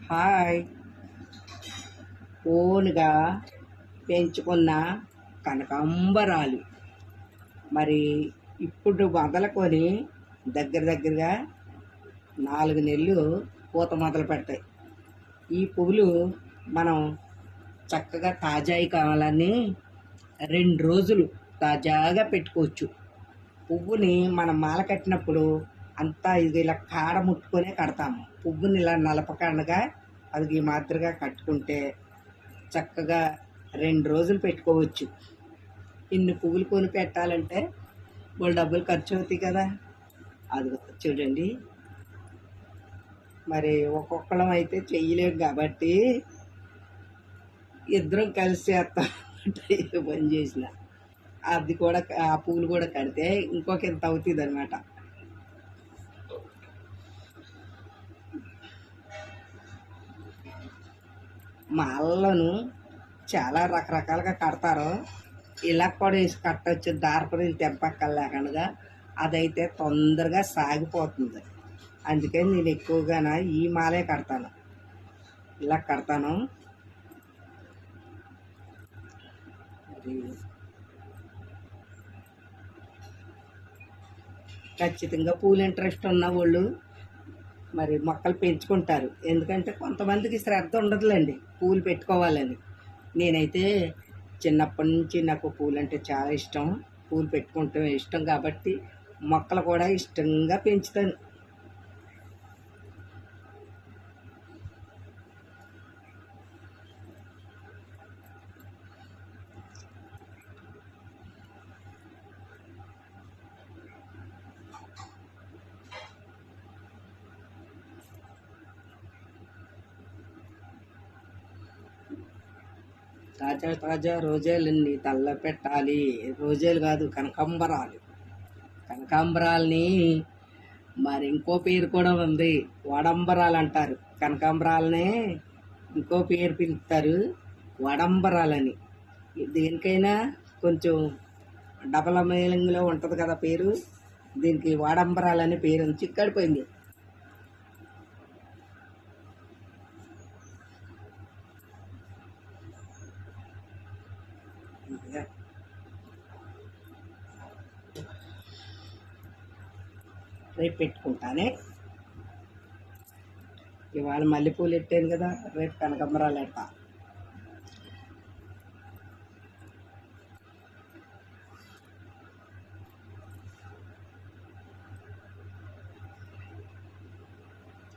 Hi. ఓన్గా పెంచుకున్న కనకాంబరాలు మరి ఇప్పుడు మొదలుకొని దగ్గరగా 4 నెలలు పూత మొదలు పెడతాయి. ఈ పువ్వులు మనం చక్కగా తాజాయి కావాలని 2 రోజులు తాజాగా పెట్టుకోవచ్చు. పువ్వుని మనం మాల కట్టినప్పుడు అంతా ఇది ఇలా కాడ ముట్టుకొనే కడతాము. పువ్వుని ఇలా నలపకండగా అది ఈ మాదిరిగా కట్టుకుంటే చక్కగా 2 రోజులు పెట్టుకోవచ్చు. ఇన్ని పువ్వులు కొని పెట్టాలంటే వాళ్ళు డబ్బులు ఖర్చు అవుతాయి కదా. అది చూడండి, మరి ఒక్కొక్కళ్ళం అయితే చెయ్యలేము కాబట్టి ఇద్దరం కలిసి చేస్తాం. పని చేసిన అది కూడా ఆ పువ్వులు కూడా కడితే ఇంకొక ఇంత అవుతుంది అనమాట. మాలను చాలా రకరకాలుగా కడతారు. ఇలా కూడా వేసి కట్టవచ్చు, దారపడిలు తెంపక్కల లేకుండా. అదైతే తొందరగా సాగిపోతుంది. అందుకని నేను ఎక్కువగా ఈ మాలే కడతాను, ఇలా కడతాను. ఖచ్చితంగా పూలు ఇంట్రెస్ట్ ఉన్న వాళ్ళు మరి మొక్కలు పెంచుకుంటారు. ఎందుకంటే కొంతమందికి శ్రద్ధ ఉండదులేండి పూలు పెట్టుకోవాలని. నేనైతే చిన్నప్పటి నుంచి నాకు పూలు అంటే చాలా ఇష్టం, పూలు పెట్టుకుంటాం ఇష్టం కాబట్టి మొక్కలు కూడా ఇష్టంగా పెంచుతాను. తాజా రోజాలన్నీ తల్ల పెట్టాలి. రోజాలు కాదు, కనకాంబరాలు. కనకాంబరాలని మరి ఇంకో పేరు కూడా ఉంది, వడంబరాలు అంటారు. కనకాంబరాలనే ఇంకో పేరు పిలుస్తారు, వడంబరాలని. దేనికైనా కొంచెం డబల్ మీనింగ్లో ఉంటుంది కదా పేరు. దీనికి వాడంబరాలని పేరు చిక్కడిపోయింది. రేపు పెట్టుకుంటానే. ఇవాళ మల్లెపూలు పెట్టాను కదా, రేపు కనకాంబరాలు పెడతా.